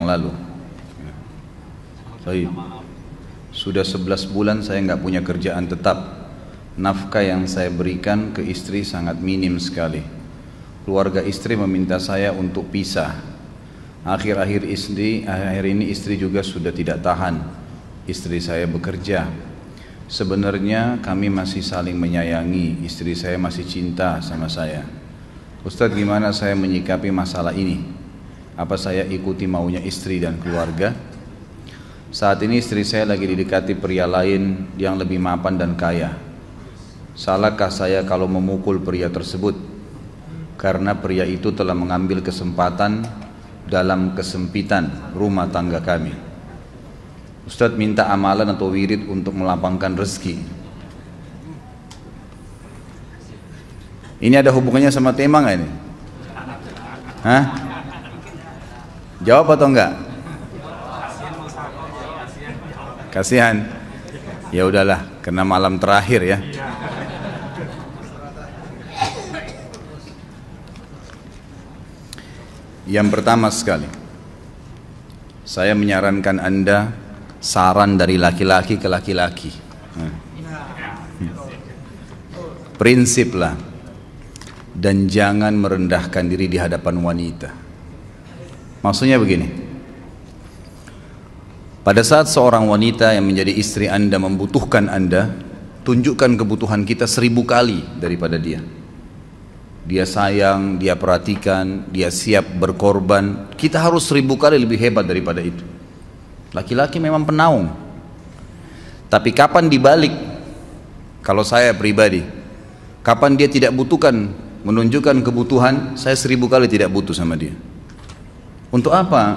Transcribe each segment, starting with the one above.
lalu. Baik. Sudah 11 bulan saya nggak punya kerjaan tetap. Nafkah yang saya berikan ke istri sangat minim sekali. Keluarga istri meminta saya untuk pisah. Akhir-akhir ini istri juga sudah tidak tahan. Istri saya bekerja. Sebenarnya kami masih saling menyayangi. Istri saya masih cinta sama saya. Ustadz, gimana saya menyikapi masalah ini? Apa saya ikuti maunya istri dan keluarga? Saat ini istri saya lagi didekati pria lain yang lebih mapan dan kaya. Salahkah saya kalau memukul pria tersebut? Karena pria itu telah mengambil kesempatan dalam kesempitan rumah tangga kami. Ustadz minta amalan atau wirid untuk melapangkan rezeki. Ini ada hubungannya sama tema nggak ini? Hah? Jawab atau enggak? Kasihan. Ya udahlah, karena malam terakhir ya. Yang pertama sekali, saya menyarankan Anda saran dari laki-laki ke laki-laki. Prinsiplah dan jangan merendahkan diri di hadapan wanita. Maksudnya begini, pada saat seorang wanita yang menjadi istri Anda membutuhkan Anda, tunjukkan kebutuhan kita 1000 kali daripada dia. Dia sayang, dia perhatikan, dia siap berkorban. Kita harus 1000 kali lebih hebat daripada itu. Laki-laki memang penaung. Tapi kapan dibalik? Kalau saya pribadi, kapan dia tidak butuhkan, menunjukkan kebutuhan, saya 1000 kali tidak butuh sama dia. Untuk apa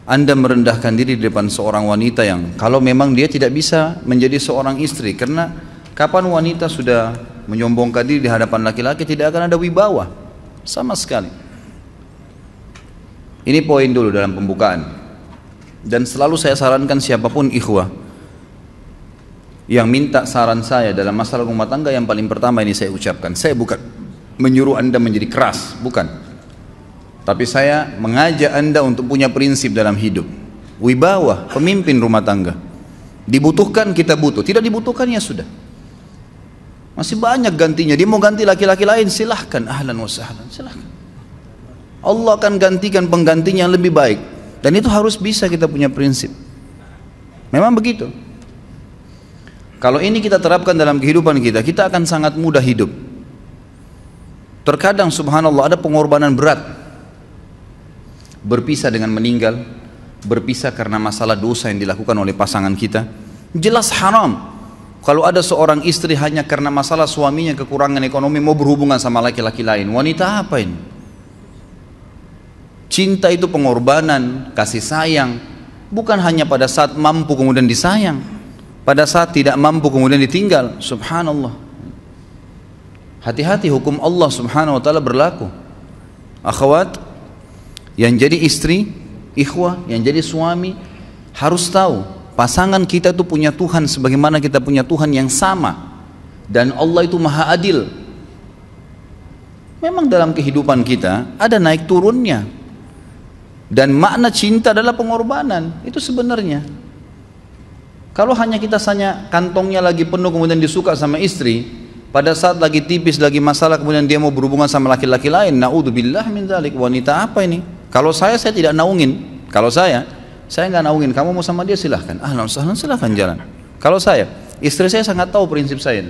Anda merendahkan diri di depan seorang wanita yang kalau memang dia tidak bisa menjadi seorang istri? Karena kapan wanita sudah menyombongkan diri di hadapan laki-laki, tidak akan ada wibawa sama sekali. Ini poin dulu dalam pembukaan. Dan selalu saya sarankan siapapun ikhwah yang minta saran saya dalam masalah rumah tangga, yang paling pertama ini saya ucapkan, saya bukan menyuruh Anda menjadi keras, bukan. Tapi saya mengajak Anda untuk punya prinsip dalam hidup. Wibawa, pemimpin rumah tangga. Dibutuhkan kita butuh, tidak dibutuhkan ya sudah. Masih banyak gantinya. Dia mau ganti laki-laki lain, silahkan, ahlan wa sahlan, silahkan. Allah akan gantikan penggantinya yang lebih baik. Dan itu harus bisa kita punya prinsip. Memang begitu. Kalau ini kita terapkan dalam kehidupan kita, kita akan sangat mudah hidup. Terkadang subhanallah ada pengorbanan berat. Berpisah dengan meninggal, berpisah karena masalah dosa yang dilakukan oleh pasangan kita, jelas haram. Kalau ada seorang istri hanya karena masalah suaminya kekurangan ekonomi mau berhubungan sama laki-laki lain, wanita apa ini? Cinta itu pengorbanan, kasih sayang, bukan hanya pada saat mampu kemudian disayang, pada saat tidak mampu kemudian ditinggal. Subhanallah. Hati-hati, hukum Allah subhanahu wa ta'ala berlaku. Akhwat yang jadi istri, ikhwah yang jadi suami harus tahu pasangan kita itu punya Tuhan sebagaimana kita punya Tuhan yang sama. Dan Allah itu maha adil. Memang dalam kehidupan kita ada naik turunnya. Dan makna cinta adalah pengorbanan. Itu sebenarnya. Kalau hanya kita kantongnya lagi penuh kemudian disuka sama istri, pada saat lagi tipis, lagi masalah kemudian dia mau berhubungan sama laki-laki lain, na'udzubillah min dzalik. Wanita apa ini? Kalau saya tidak naungin. Kalau saya nggak naungin. Kamu mau sama dia silahkan, ahlan sahlan, silahkan jalan. Kalau saya, istri saya sangat tahu prinsip saya.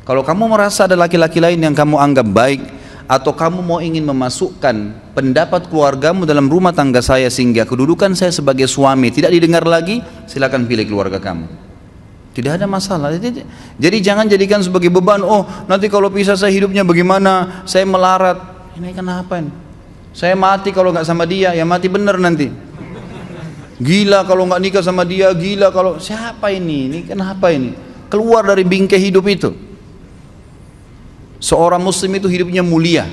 Kalau kamu merasa ada laki-laki lain yang kamu anggap baik, atau kamu mau ingin memasukkan pendapat keluargamu dalam rumah tangga saya sehingga kedudukan saya sebagai suami tidak didengar lagi, silakan pilih keluarga kamu. Tidak ada masalah. Jadi jangan jadikan sebagai beban. Oh, nanti kalau pisah saya hidupnya bagaimana? Saya melarat. Ini kenapa ini? Saya mati kalau nggak sama dia, ya mati bener nanti. Gila kalau nggak nikah sama dia, gila kalau siapa ini? Ini kenapa ini? Keluar dari bingkai hidup itu. Seorang muslim itu hidupnya mulia.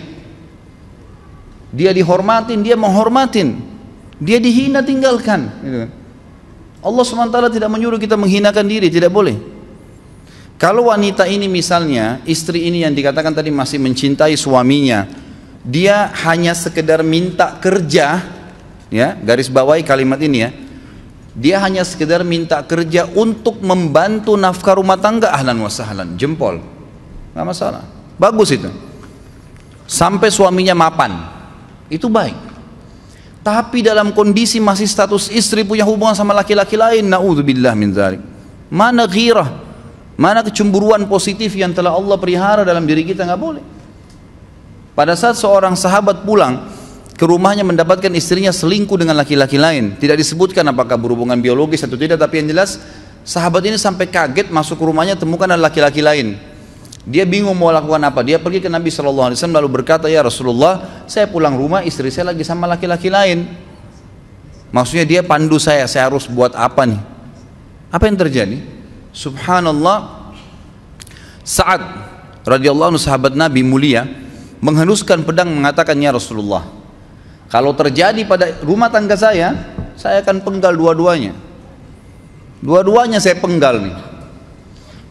Dia dihormatin, dia menghormatin. Dia dihina, tinggalkan. Allah SWT tidak menyuruh kita menghinakan diri, tidak boleh. Kalau wanita ini misalnya, istri ini yang dikatakan tadi masih mencintai suaminya, dia hanya sekedar minta kerja, ya, garis bawahi kalimat ini ya. Dia hanya sekedar minta kerja untuk membantu nafkah rumah tangga, ahlan wa sahlan, jempol, nggak masalah, bagus itu. Sampai suaminya mapan, itu baik. Tapi dalam kondisi masih status istri punya hubungan sama laki-laki lain, naudzubillah min dzalik. Mana ghirah, mana kecemburuan positif yang telah Allah pelihara dalam diri kita, nggak boleh. Pada saat seorang sahabat pulang ke rumahnya mendapatkan istrinya selingkuh dengan laki-laki lain, tidak disebutkan apakah berhubungan biologis atau tidak, tapi yang jelas sahabat ini sampai kaget masuk ke rumahnya temukan ada laki-laki lain. Dia bingung mau lakukan apa. Dia pergi ke Nabi SAW lalu berkata, ya Rasulullah, saya pulang rumah istri saya lagi sama laki-laki lain. Maksudnya dia pandu saya harus buat apa nih? Apa yang terjadi? Subhanallah, Sa'ad radhiyallahu anhu sahabat Nabi mulia menghenuskan pedang mengatakan, ya Rasulullah, kalau terjadi pada rumah tangga saya akan penggal dua-duanya. Dua-duanya saya penggal nih.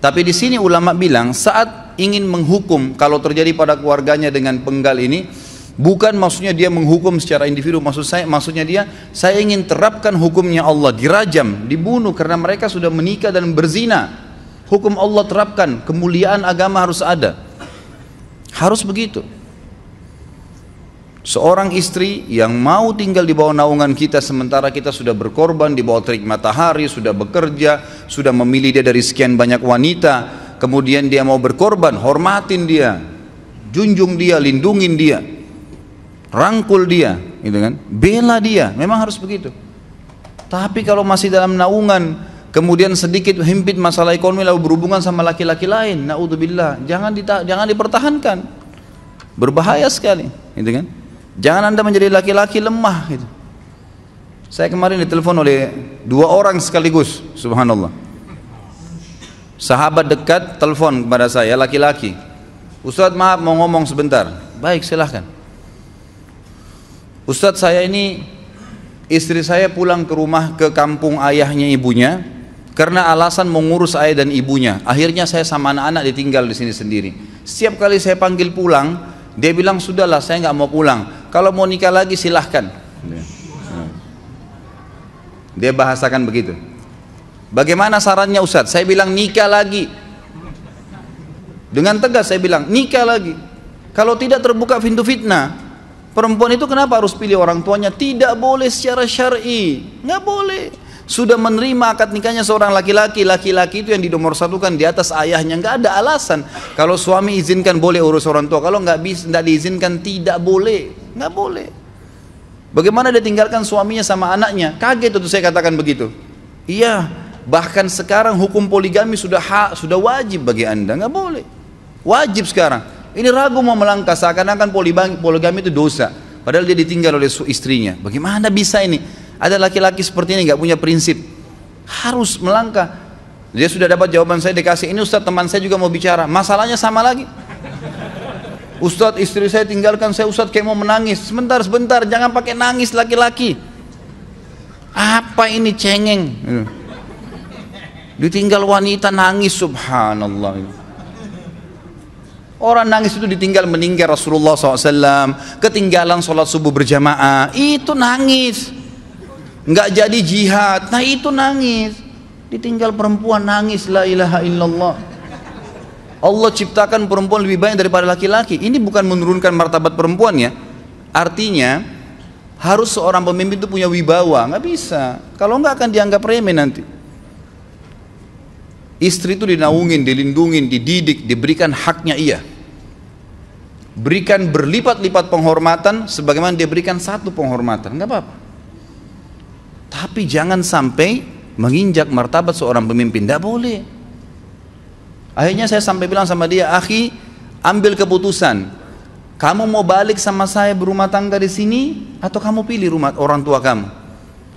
Tapi di sini ulama bilang saat ingin menghukum kalau terjadi pada keluarganya dengan penggal ini, bukan maksudnya dia menghukum secara individu, maksudnya dia, saya ingin terapkan hukumnya Allah, dirajam, dibunuh karena mereka sudah menikah dan berzina. Hukum Allah terapkan, kemuliaan agama harus ada. Harus begitu. Seorang istri yang mau tinggal di bawah naungan kita sementara kita sudah berkorban di bawah terik matahari, sudah bekerja, sudah memilih dia dari sekian banyak wanita, kemudian dia mau berkorban, hormatin dia, junjung dia, lindungin dia, rangkul dia, gitu kan? Bela dia, memang harus begitu. Tapi kalau masih dalam naungan, kemudian sedikit himpit masalah ekonomi lalu berhubungan sama laki-laki lain, naudzubillah, jangan dipertahankan, berbahaya sekali, gitu kan? Jangan Anda menjadi laki-laki lemah gitu. Saya kemarin ditelepon oleh dua orang sekaligus, subhanallah. Sahabat dekat telepon kepada saya, laki-laki. Ustadz maaf mau ngomong sebentar. Baik silahkan. Ustadz saya ini, istri saya pulang ke rumah ke kampung ayahnya ibunya karena alasan mengurus ayah dan ibunya. Akhirnya saya sama anak-anak ditinggal di sini sendiri. Setiap kali saya panggil pulang, dia bilang sudahlah saya nggak mau pulang. Kalau mau nikah lagi silahkan. Dia bahasakan begitu. Bagaimana sarannya Ustadz? Saya bilang nikah lagi. Dengan tegas saya bilang nikah lagi. Kalau tidak terbuka pintu fitnah. Perempuan itu kenapa harus pilih orang tuanya? Tidak boleh secara syar'i. Nggak boleh. Sudah menerima akad nikahnya seorang laki-laki, laki-laki itu yang dinomorsatukan di atas ayahnya, nggak ada alasan. Kalau suami izinkan boleh urus orang tua, kalau nggak diizinkan tidak boleh, nggak boleh. Bagaimana dia tinggalkan suaminya sama anaknya? Kaget itu saya katakan begitu. Iya, bahkan sekarang hukum poligami sudah wajib bagi Anda, nggak boleh. Wajib sekarang. Ini ragu mau melangkah seakan-akan poligami itu dosa, padahal dia ditinggal oleh istrinya. Bagaimana bisa ini? Ada laki-laki seperti ini nggak punya prinsip, harus melangkah. Dia sudah dapat jawaban saya dikasih, ini Ustadz teman saya juga mau bicara, masalahnya sama lagi. Ustadz istri saya tinggalkan saya, Ustadz kayak mau menangis. Sebentar, jangan pakai nangis laki-laki. Apa ini cengeng? Ditinggal wanita nangis, subhanallah. Orang nangis itu ditinggal meninggal Rasulullah SAW, ketinggalan sholat subuh berjamaah, itu nangis. Nggak jadi jihad, nah itu nangis. Ditinggal perempuan nangis, la ilaha illallah. Allah ciptakan perempuan lebih banyak daripada laki-laki. Ini bukan menurunkan martabat perempuan ya. Artinya harus seorang pemimpin itu punya wibawa. Nggak bisa, kalau nggak akan dianggap remeh nanti. Istri itu dinaungin, dilindungin, dididik, diberikan haknya ia. Berikan berlipat-lipat penghormatan sebagaimana dia berikan satu penghormatan, nggak apa-apa. Tapi jangan sampai menginjak martabat seorang pemimpin, tidak boleh. Akhirnya saya sampai bilang sama dia, akhi, ambil keputusan. Kamu mau balik sama saya berumah tangga di sini, atau kamu pilih rumah orang tua kamu?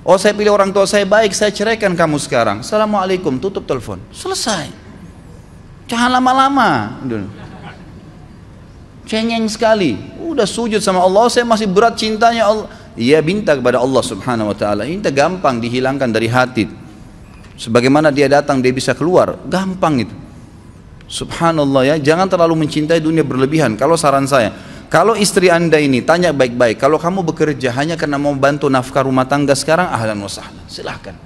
Oh saya pilih orang tua saya, baik saya ceraikan kamu sekarang. Assalamualaikum, tutup telepon, selesai. Jangan lama-lama. Cengeng sekali, udah sujud sama Allah, saya masih berat cintanya Allah. Ia minta kepada Allah subhanahu wa ta'ala, minta gampang dihilangkan dari hati. Sebagaimana dia datang dia bisa keluar, gampang itu. Subhanallah ya, jangan terlalu mencintai dunia berlebihan. Kalau saran saya, Kalau istri anda ini tanya baik-baik, kalau kamu bekerja hanya karena mau bantu nafkah rumah tangga sekarang, ahlan wa sahlan, silahkan.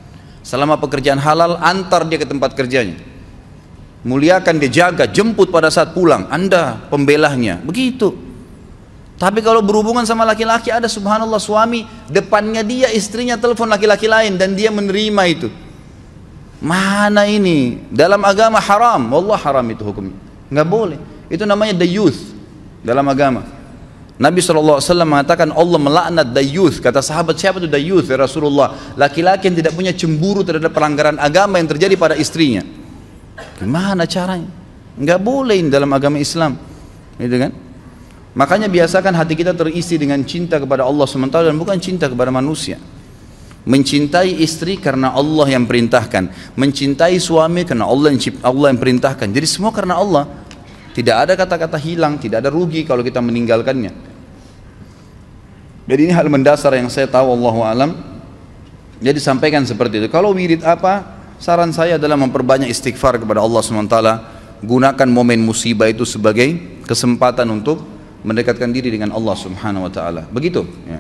Selama pekerjaan halal, antar dia ke tempat kerjanya. Muliakan dia, jaga, jemput pada saat pulang, anda pembelahnya, begitu. Tapi kalau berhubungan sama laki-laki, ada subhanallah suami, depannya dia istrinya telepon laki-laki lain dan dia menerima itu. Mana ini? Dalam agama haram, wallah haram itu hukumnya. Nggak boleh. Itu namanya dayuth dalam agama. Nabi SAW mengatakan Allah melaknat dayuth. Kata sahabat, siapa itu dayuth ya Rasulullah? Laki-laki yang tidak punya cemburu terhadap pelanggaran agama yang terjadi pada istrinya. Gimana caranya? Nggak boleh dalam agama Islam, gitu kan? Makanya biasakan hati kita terisi dengan cinta kepada Allah SWT dan bukan cinta kepada manusia. Mencintai istri karena Allah yang perintahkan, mencintai suami karena Allah yang perintahkan. Jadi semua karena Allah. Tidak ada kata-kata hilang, tidak ada rugi kalau kita meninggalkannya. Jadi ini hal mendasar yang saya tahu, Allahu alam. Jadi sampaikan seperti itu. Kalau wirid apa? Saran saya adalah memperbanyak istighfar kepada Allah SWT. Gunakan momen musibah itu sebagai kesempatan untuk mendekatkan diri dengan Allah Subhanahu wa taala. Begitu ya.